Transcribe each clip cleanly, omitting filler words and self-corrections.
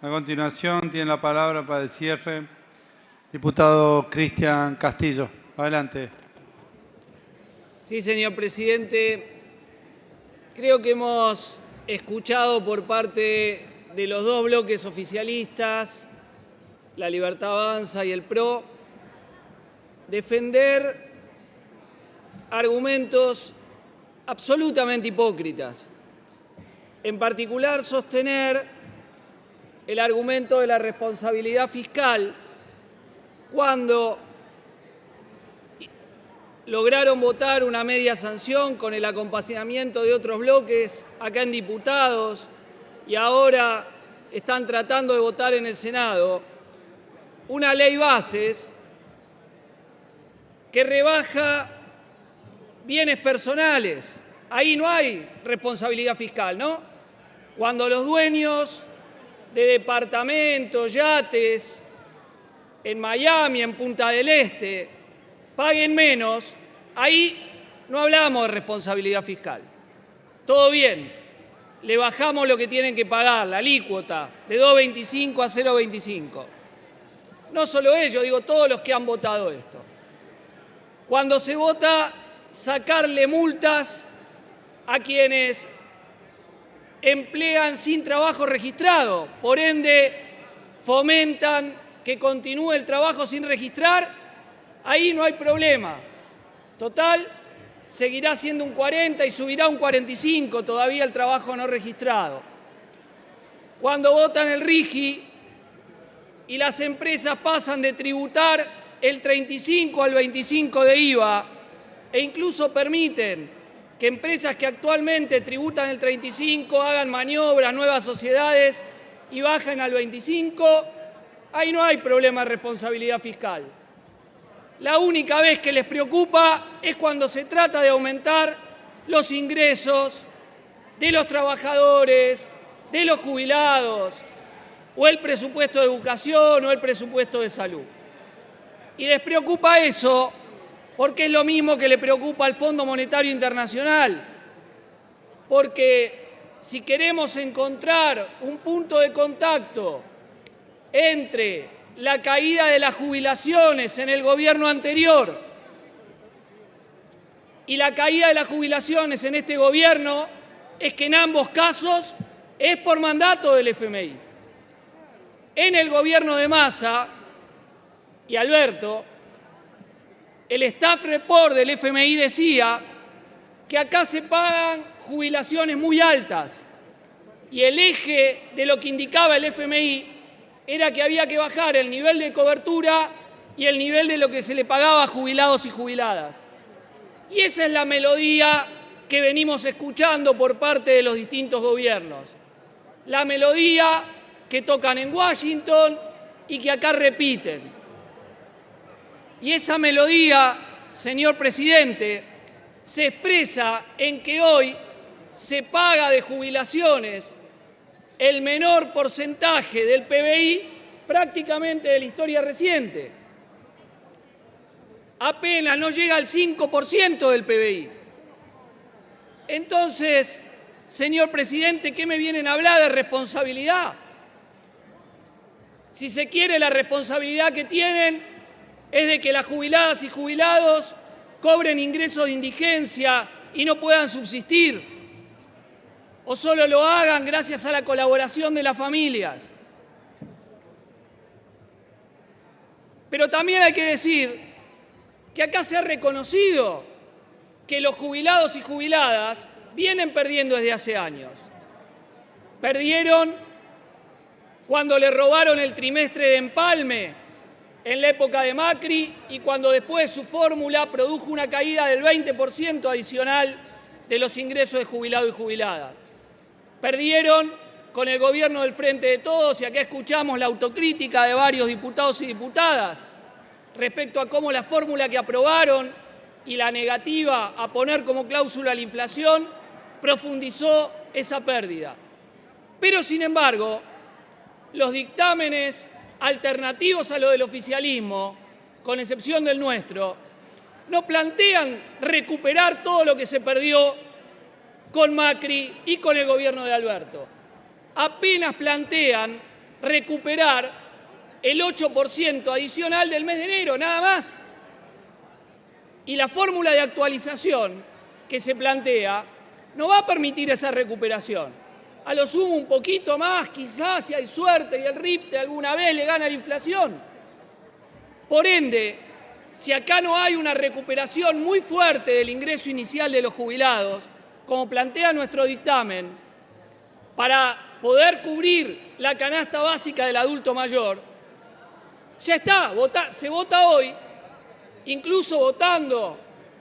A continuación tiene la palabra para el cierre diputado Cristian Castillo. Adelante. Sí, señor presidente. Creo que hemos escuchado por parte de los dos bloques oficialistas, La Libertad Avanza y el PRO, defender argumentos absolutamente hipócritas. En particular, sostener el argumento de la responsabilidad fiscal cuando lograron votar una media sanción con el acompañamiento de otros bloques acá en diputados y ahora están tratando de votar en el Senado una ley bases que rebaja bienes personales. Ahí no hay responsabilidad fiscal, ¿no? Cuando los dueños de departamentos, yates en Miami, en Punta del Este, paguen menos, ahí no hablamos de responsabilidad fiscal. Todo bien, le bajamos lo que tienen que pagar, la alícuota, de 2,25 a 0,25. No solo ellos, digo todos los que han votado esto. Cuando se vota sacarle multas a quienes emplean sin trabajo registrado, por ende fomentan que continúe el trabajo sin registrar, ahí no hay problema. Total, seguirá siendo un 40 y subirá un 45 todavía el trabajo no registrado. Cuando votan el RIGI y las empresas pasan de tributar el 35 al 25 de IVA e incluso permiten que empresas que actualmente tributan el 35 hagan maniobras, nuevas sociedades y bajen al 25, ahí no hay problema de responsabilidad fiscal. La única vez que les preocupa es cuando se trata de aumentar los ingresos de los trabajadores, de los jubilados, o el presupuesto de educación o el presupuesto de salud. Y les preocupa eso porque es lo mismo que le preocupa al Fondo Monetario Internacional. Porque si queremos encontrar un punto de contacto entre la caída de las jubilaciones en el gobierno anterior y la caída de las jubilaciones en este gobierno, es que en ambos casos es por mandato del FMI. En el gobierno de Massa y Alberto, el staff report del FMI decía que acá se pagan jubilaciones muy altas y el eje de lo que indicaba el FMI era que había que bajar el nivel de cobertura y el nivel de lo que se le pagaba a jubilados y jubiladas. Y esa es la melodía que venimos escuchando por parte de los distintos gobiernos. La melodía que tocan en Washington y que acá repiten. Y esa melodía, señor presidente, se expresa en que hoy se paga de jubilaciones el menor porcentaje del PBI prácticamente de la historia reciente. Apenas no llega al 5% del PBI. Entonces, señor presidente, ¿qué me vienen a hablar de responsabilidad? Si se quiere, la responsabilidad que tienen es de que las jubiladas y jubilados cobren ingresos de indigencia y no puedan subsistir, o solo lo hagan gracias a la colaboración de las familias. Pero también hay que decir que acá se ha reconocido que los jubilados y jubiladas vienen perdiendo desde hace años. Perdieron cuando le robaron el trimestre de empalme en la época de Macri y cuando después su fórmula produjo una caída del 20% adicional de los ingresos de jubilados y jubiladas. Perdieron con el gobierno del Frente de Todos, y acá escuchamos la autocrítica de varios diputados y diputadas respecto a cómo la fórmula que aprobaron y la negativa a poner como cláusula la inflación profundizó esa pérdida. Pero, sin embargo, los dictámenes alternativos a lo del oficialismo, con excepción del nuestro, no plantean recuperar todo lo que se perdió con Macri y con el gobierno de Alberto. Apenas plantean recuperar el 8% adicional del mes de enero, nada más. Y la fórmula de actualización que se plantea no va a permitir esa recuperación. A lo sumo un poquito más, quizás si hay suerte y el RIPTE alguna vez le gana la inflación. Por ende, si acá no hay una recuperación muy fuerte del ingreso inicial de los jubilados, como plantea nuestro dictamen, para poder cubrir la canasta básica del adulto mayor, ya está, se vota hoy, incluso votando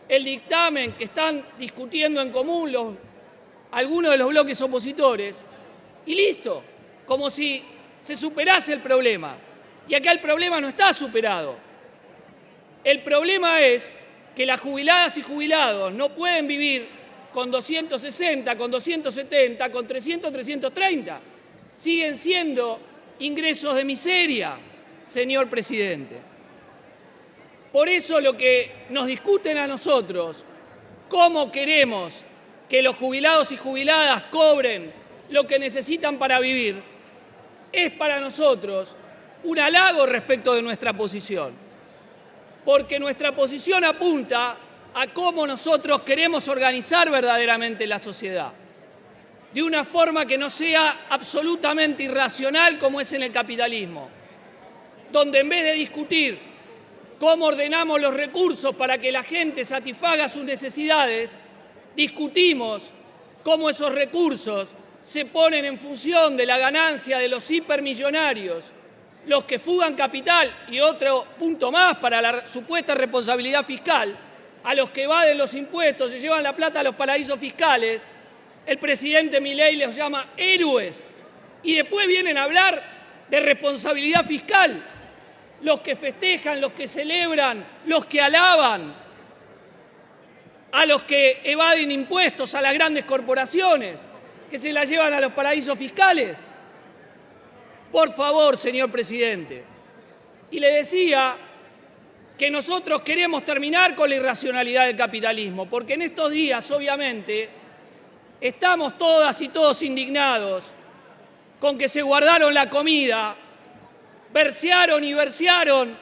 el dictamen que están discutiendo en común algunos de los bloques opositores, y listo, como si se superase el problema. Y acá el problema no está superado. El problema es que las jubiladas y jubilados no pueden vivir con 260, con 270, con 300, 330. Siguen siendo ingresos de miseria, señor presidente. Por eso lo que nos discuten a nosotros, cómo queremos que los jubilados y jubiladas cobren lo que necesitan para vivir, es para nosotros un halago respecto de nuestra posición. Porque nuestra posición apunta a cómo nosotros queremos organizar verdaderamente la sociedad, de una forma que no sea absolutamente irracional como es en el capitalismo, donde en vez de discutir cómo ordenamos los recursos para que la gente satisfaga sus necesidades, discutimos cómo esos recursos se ponen en función de la ganancia de los hipermillonarios, los que fugan capital, y otro punto más para la supuesta responsabilidad fiscal, a los que evaden los impuestos, se llevan la plata a los paraísos fiscales. El presidente Milei los llama héroes y después vienen a hablar de responsabilidad fiscal. Los que festejan, los que celebran, los que alaban a los que evaden impuestos, a las grandes corporaciones que se las llevan a los paraísos fiscales. Por favor, señor presidente. Y le decía que nosotros queremos terminar con la irracionalidad del capitalismo, porque en estos días, obviamente, estamos todas y todos indignados con que se guardaron la comida, versearon y versearon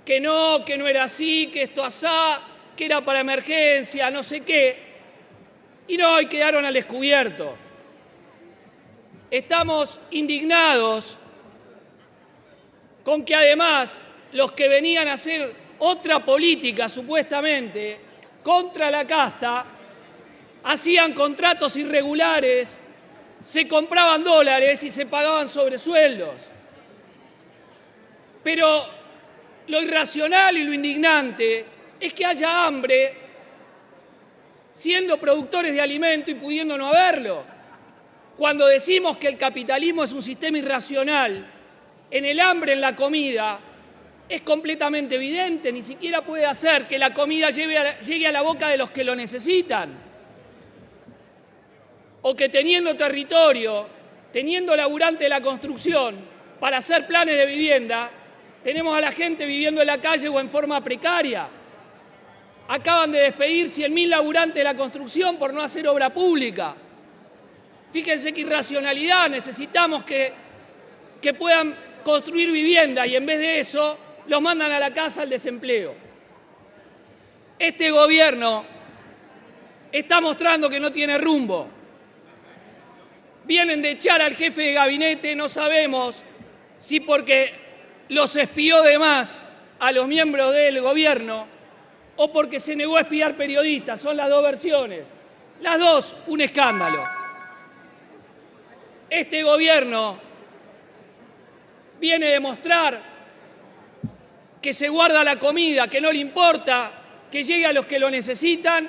que no era así, que esto asá, que era para emergencia, no sé qué, y quedaron al descubierto. Estamos indignados con que además los que venían a hacer otra política supuestamente contra la casta hacían contratos irregulares, se compraban dólares y se pagaban sobresueldos. Pero lo irracional y lo indignante es que haya hambre siendo productores de alimento y pudiendo no haberlo. Cuando decimos que el capitalismo es un sistema irracional, en el hambre, en la comida, es completamente evidente. Ni siquiera puede hacer que la comida llegue a la boca de los que lo necesitan. O que teniendo territorio, teniendo laburante de la construcción para hacer planes de vivienda, tenemos a la gente viviendo en la calle o en forma precaria. Acaban de despedir 100.000 laburantes de la construcción por no hacer obra pública. Fíjense qué irracionalidad, necesitamos que puedan construir vivienda y en vez de eso los mandan a la casa al desempleo. Este gobierno está mostrando que no tiene rumbo. Vienen de echar al jefe de gabinete, no sabemos si porque los espió de más a los miembros del gobierno o porque se negó a espiar periodistas. Son las dos versiones. Las dos, un escándalo. Este gobierno viene a demostrar que se guarda la comida, que no le importa que llegue a los que lo necesitan,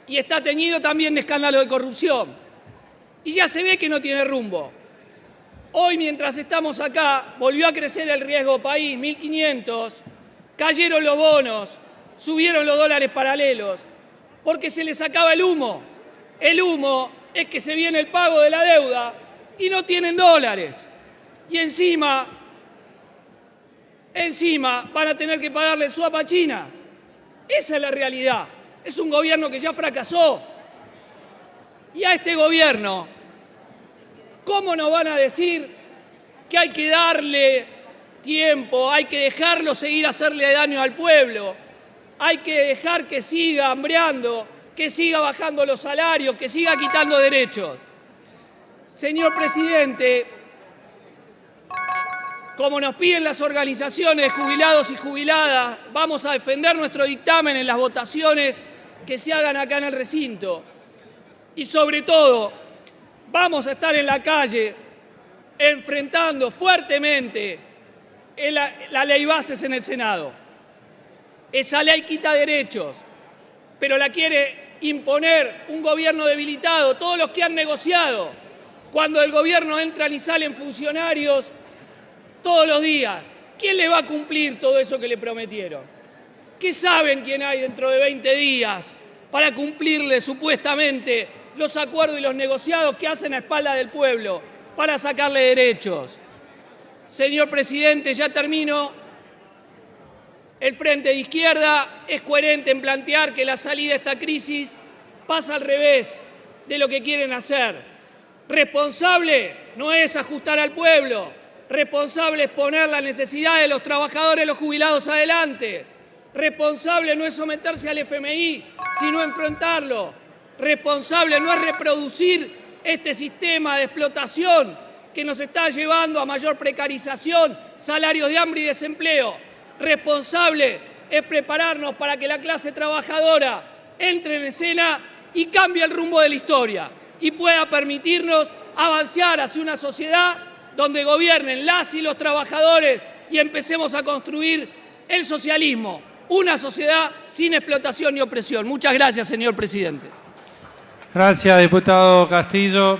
y está teñido también de escándalo de corrupción. Y ya se ve que no tiene rumbo. Hoy, mientras estamos acá, volvió a crecer el riesgo país, 1.500, cayeron los bonos, subieron los dólares paralelos, porque se les acaba el humo. El humo es que se viene el pago de la deuda y no tienen dólares. Y encima van a tener que pagarle el swap a China. Esa es la realidad. Es un gobierno que ya fracasó. Y a este gobierno, ¿cómo nos van a decir que hay que darle tiempo, hay que dejarlo seguir hacerle daño al pueblo, hay que dejar que siga hambreando, que siga bajando los salarios, que siga quitando derechos. Señor presidente, como nos piden las organizaciones de jubilados y jubiladas, vamos a defender nuestro dictamen en las votaciones que se hagan acá en el recinto. Y sobre todo, vamos a estar en la calle enfrentando fuertemente la ley bases en el Senado. Esa ley quita derechos, pero la quiere imponer un gobierno debilitado, todos los que han negociado. Cuando el gobierno entran y salen funcionarios todos los días, ¿quién le va a cumplir todo eso que le prometieron? ¿Qué saben quién hay dentro de 20 días para cumplirle supuestamente los acuerdos y los negociados que hacen a espalda del pueblo para sacarle derechos? Señor presidente, ya termino. El Frente de Izquierda es coherente en plantear que la salida de esta crisis pasa al revés de lo que quieren hacer. Responsable no es ajustar al pueblo, responsable es poner la necesidad de los trabajadores y los jubilados adelante. Responsable no es someterse al FMI, sino enfrentarlo. Responsable no es reproducir este sistema de explotación que nos está llevando a mayor precarización, salarios de hambre y desempleo. Responsable es prepararnos para que la clase trabajadora entre en escena y cambie el rumbo de la historia y pueda permitirnos avanzar hacia una sociedad donde gobiernen las y los trabajadores y empecemos a construir el socialismo, una sociedad sin explotación ni opresión. Muchas gracias, señor presidente. Gracias, diputado Castillo.